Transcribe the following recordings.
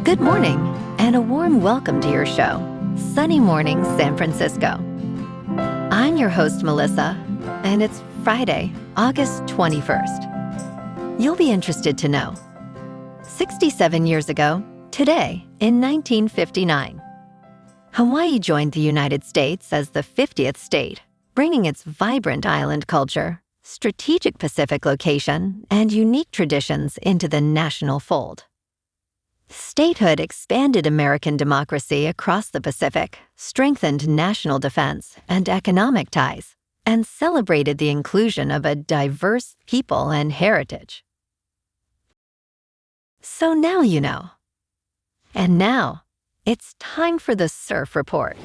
Good morning, and a warm welcome to your show, Sunny Mornings San Francisco. I'm your host, Melissa, and it's Friday, August 21st. You'll be interested to know, 67 years ago, today, in 1959, Hawaii joined the United States as the 50th state, bringing its vibrant island culture, strategic Pacific location, and unique traditions into the national fold. Statehood expanded American democracy across the Pacific, strengthened national defense and economic ties, and celebrated the inclusion of a diverse people and heritage. So now you know. And now, it's time for the Surf Report.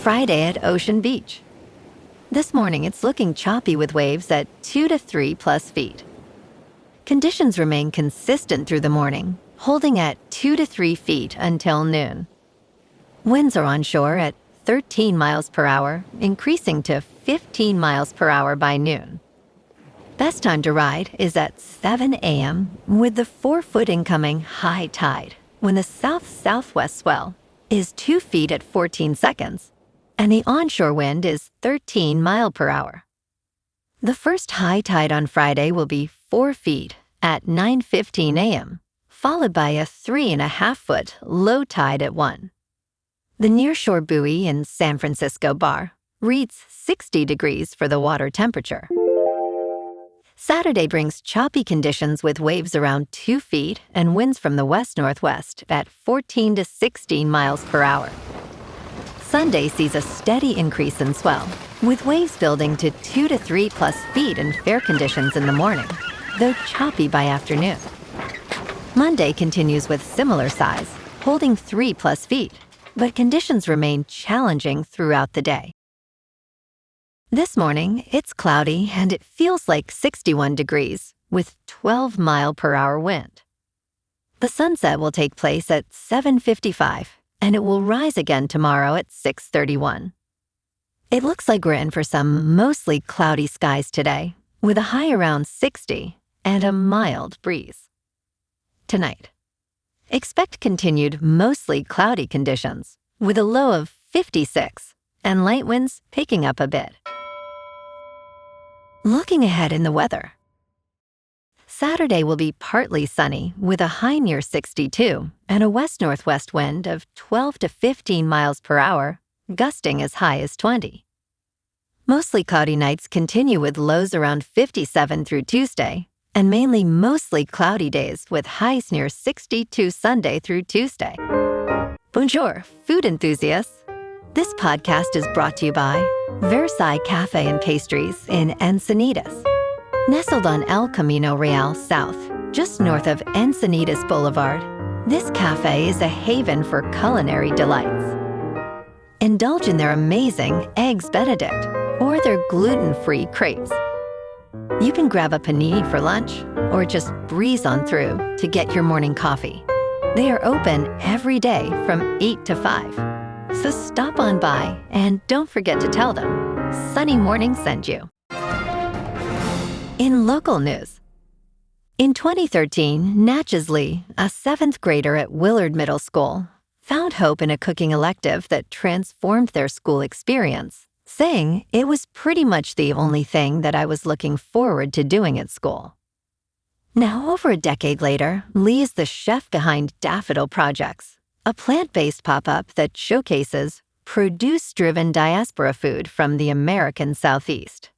Friday at Ocean Beach. This morning it's looking choppy with waves at 2 to 3 plus feet. Conditions remain consistent through the morning, holding at 2 to 3 feet until noon. Winds are onshore at 13 miles per hour, increasing to 15 miles per hour by noon. Best time to ride is at 7 a.m. with the 4-foot incoming high tide, when the south-southwest swell is 2 feet at 14 seconds, and the onshore wind is 13 miles per hour. The first high tide on Friday will be 4 feet at 9:15 a.m., followed by a 3.5-foot low tide at 1. The nearshore buoy in San Francisco Bar reads 60 degrees for the water temperature. Saturday brings choppy conditions with waves around 2 feet and winds from the west-northwest at 14 to 16 miles per hour. Sunday sees a steady increase in swell, with waves building to 2 to 3 plus feet in fair conditions in the morning, though choppy by afternoon. Monday continues with similar size, holding 3 plus feet, but conditions remain challenging throughout the day. This morning, it's cloudy and it feels like 61 degrees with 12 mile per hour wind. The sunset will take place at 7:55 and it will rise again tomorrow at 6:31. It looks like we're in for some mostly cloudy skies today, with a high around 60 and a mild breeze. Tonight, expect continued mostly cloudy conditions, with a low of 56 and light winds picking up a bit. Looking ahead in the weather. Saturday will be partly sunny with a high near 62 and a west-northwest wind of 12 to 15 miles per hour, gusting as high as 20. Mostly cloudy nights continue with lows around 57 through Tuesday, and mainly mostly cloudy days with highs near 62 Sunday through Tuesday. Bonjour, food enthusiasts. This podcast is brought to you by Versailles Cafe and Pastries in Encinitas. Nestled on El Camino Real South, just north of Encinitas Boulevard, this cafe is a haven for culinary delights. Indulge in their amazing Eggs Benedict or their gluten-free crepes. You can grab a panini for lunch or just breeze on through to get your morning coffee. They are open every day from 8 to 5. So stop on by and don't forget to tell them Sunny Morning sent you. In local news, in 2013, Natchez Lee, a 7th grader at Willard Middle School, found hope in a cooking elective that transformed their school experience, saying it was pretty much the only thing that I was looking forward to doing at school. Now, over a decade later, Lee is the chef behind Daffodil Projects, a plant-based pop-up that showcases produce-driven diaspora food from the American Southeast.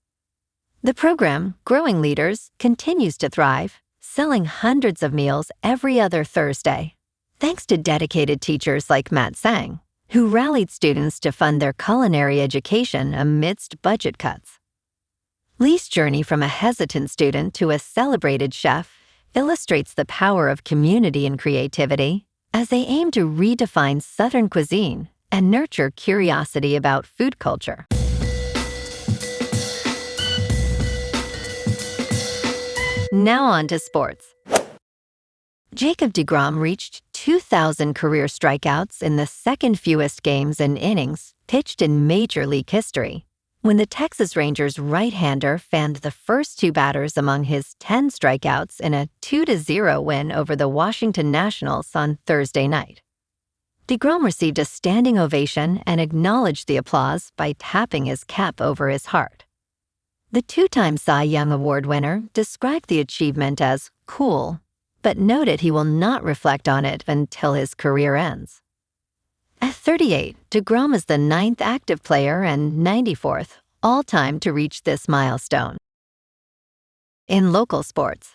The program, Growing Leaders, continues to thrive, selling hundreds of meals every other Thursday, thanks to dedicated teachers like Matt Sang, who rallied students to fund their culinary education amidst budget cuts. Lee's journey from a hesitant student to a celebrated chef illustrates the power of community and creativity as they aim to redefine Southern cuisine and nurture curiosity about food culture. Now on to sports. Jacob deGrom reached 2,000 career strikeouts in the second fewest games and innings pitched in Major League history, when the Texas Rangers right-hander fanned the first two batters among his 10 strikeouts in a 2-0 win over the Washington Nationals on Thursday night. DeGrom received a standing ovation and acknowledged the applause by tapping his cap over his heart. The two-time Cy Young Award winner described the achievement as cool, but noted he will not reflect on it until his career ends. At 38, DeGrom is the 9th active player and 94th all-time to reach this milestone. In local sports,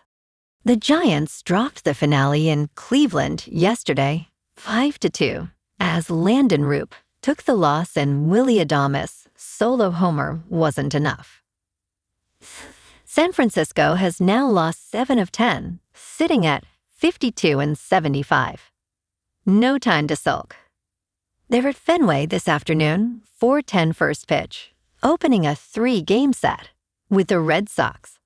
the Giants dropped the finale in Cleveland yesterday, 5-2, as Landon Roop took the loss and Willie Adames' solo homer wasn't enough. San Francisco has now lost 7 of 10, sitting at 52-75. No time to sulk. They're at Fenway this afternoon, 4:10 first pitch, opening a 3-game set with the Red Sox.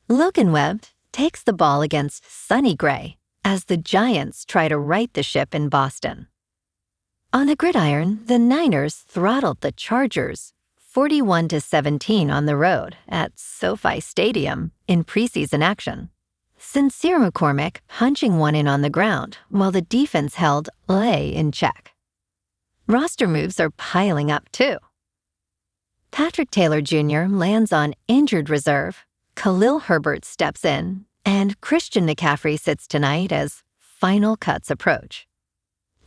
Logan Webb takes the ball against Sonny Gray as the Giants try to right the ship in Boston. On the gridiron, the Niners throttled the Chargers 41-17 on the road at SoFi Stadium in preseason action. Sincere McCormick punching one in on the ground while the defense held Lay in check. Roster moves are piling up, too. Patrick Taylor Jr. lands on injured reserve, Khalil Herbert steps in, and Christian McCaffrey sits tonight as final cuts approach.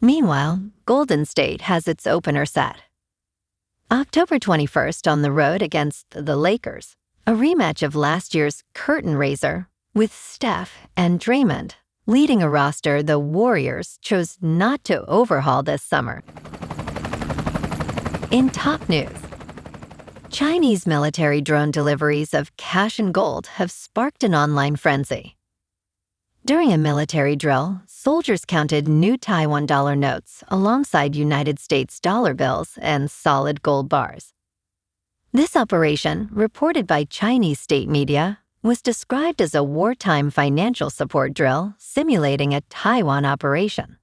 Meanwhile, Golden State has its opener set. October 21st on the road against the Lakers, a rematch of last year's curtain raiser, with Steph and Draymond leading a roster the Warriors chose not to overhaul this summer. In top news, Chinese military drone deliveries of cash and gold have sparked an online frenzy. During a military drill, soldiers counted new Taiwan dollar notes alongside United States dollar bills and solid gold bars. This operation, reported by Chinese state media, was described as a wartime financial support drill simulating a Taiwan operation.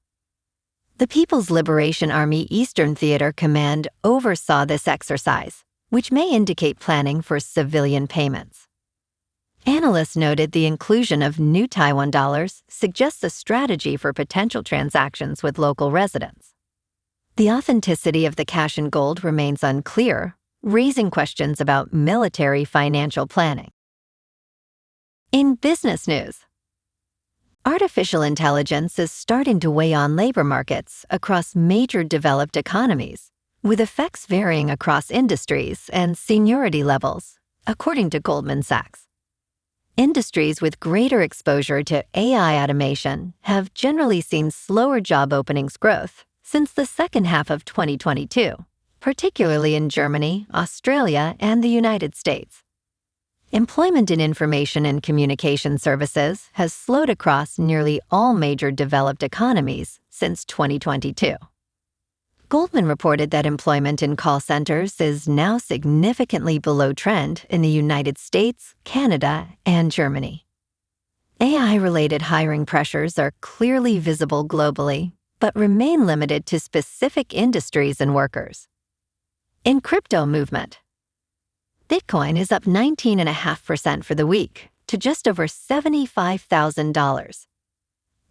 The People's Liberation Army Eastern Theater Command oversaw this exercise, which may indicate planning for civilian payments. Analysts noted the inclusion of new Taiwan dollars suggests a strategy for potential transactions with local residents. The authenticity of the cash and gold remains unclear, raising questions about military financial planning. In business news, artificial intelligence is starting to weigh on labor markets across major developed economies, with effects varying across industries and seniority levels, according to Goldman Sachs. Industries with greater exposure to AI automation have generally seen slower job openings growth since the second half of 2022, particularly in Germany, Australia, and the United States. Employment in information and communication services has slowed across nearly all major developed economies since 2022. Goldman reported that employment in call centers is now significantly below trend in the United States, Canada, and Germany. AI-related hiring pressures are clearly visible globally, but remain limited to specific industries and workers. In crypto movement, Bitcoin is up 19.5% for the week to just over $75,000.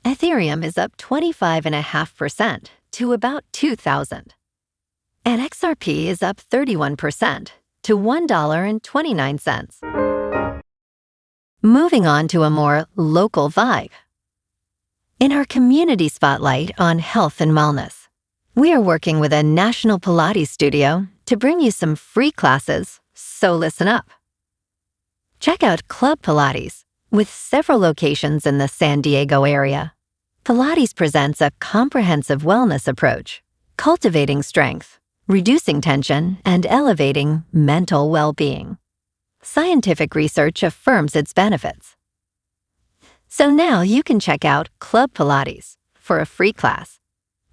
Ethereum is up 25.5% to about $2,000. And XRP is up 31% to $1.29. Moving on to a more local vibe. In our community spotlight on health and wellness, we are working with a national Pilates studio to bring you some free classes, so listen up. Check out Club Pilates, with several locations in the San Diego area. Pilates presents a comprehensive wellness approach, cultivating strength, reducing tension, and elevating mental well-being. Scientific research affirms its benefits. So now you can check out Club Pilates for a free class,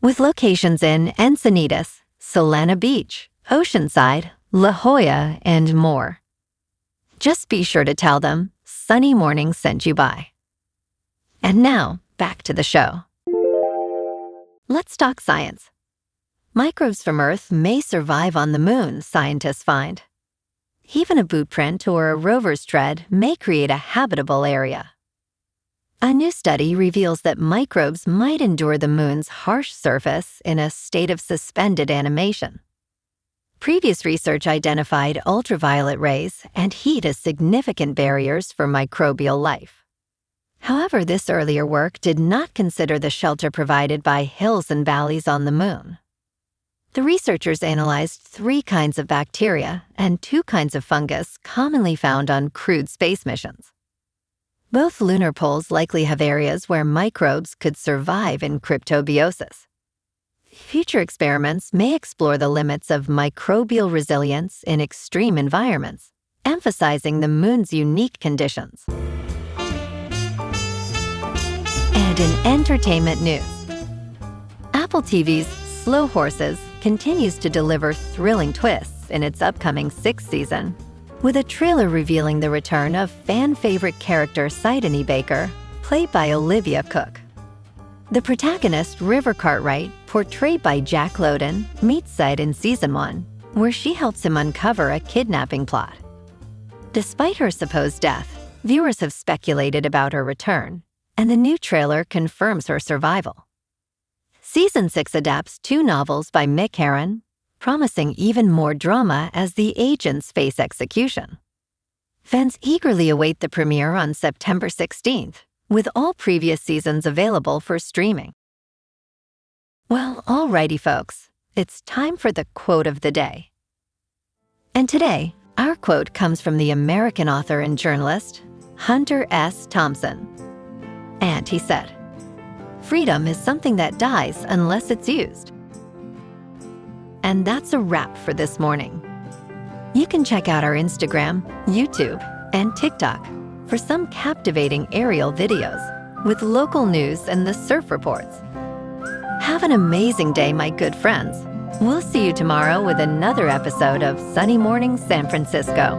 with locations in Encinitas, Solana Beach, Oceanside, La Jolla, and more. Just be sure to tell them Sunny Morning sent you by. And now, back to the show. Let's talk science. Microbes from Earth may survive on the moon, scientists find. Even a boot print or a rover's tread may create a habitable area. A new study reveals that microbes might endure the moon's harsh surface in a state of suspended animation. Previous research identified ultraviolet rays and heat as significant barriers for microbial life. However, this earlier work did not consider the shelter provided by hills and valleys on the moon. The researchers analyzed 3 kinds of bacteria and 2 kinds of fungus commonly found on crewed space missions. Both lunar poles likely have areas where microbes could survive in cryptobiosis. Future experiments may explore the limits of microbial resilience in extreme environments, emphasizing the moon's unique conditions. And in entertainment news, Apple TV's Slow Horses continues to deliver thrilling twists in its upcoming 6th season, with a trailer revealing the return of fan-favorite character Sidney Baker, played by Olivia Cooke. The protagonist, River Cartwright, portrayed by Jack Lowden, meets Sid in Season 1, where she helps him uncover a kidnapping plot. Despite her supposed death, viewers have speculated about her return, and the new trailer confirms her survival. Season 6 adapts 2 novels by Mick Herron, promising even more drama as the agents face execution. Fans eagerly await the premiere on September 16th, with all previous seasons available for streaming. Well, alrighty folks, it's time for the quote of the day. And today, our quote comes from the American author and journalist, Hunter S. Thompson. And he said, "Freedom is something that dies unless it's used." And that's a wrap for this morning. You can check out our Instagram, YouTube, and TikTok for some captivating aerial videos with local news and the surf reports. Have an amazing day, my good friends. We'll see you tomorrow with another episode of Sunny Morning San Francisco.